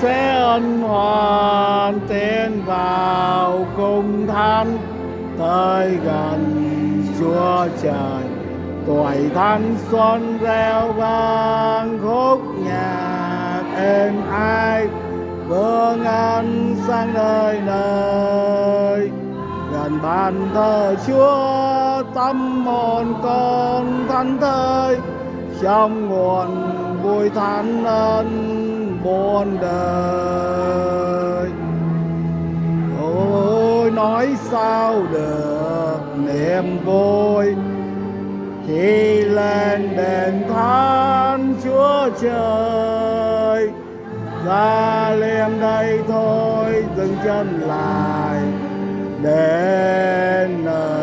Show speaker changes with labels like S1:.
S1: sẽ ân hoàn tiến vào cùng Thánh tới gần Chúa Trời. Tuổi thanh xuân reo vang khúc nhạc êm ái, vương ân sang đời nơi. Gần bàn thờ Chúa tâm hồn con thánh thơi, trong nguồn vui thánh ân muôn đời. Ôi nói sao được niềm vui khi lên đền thánh Chúa Trời. Ra liềm đây thôi dừng chân lại đến nơi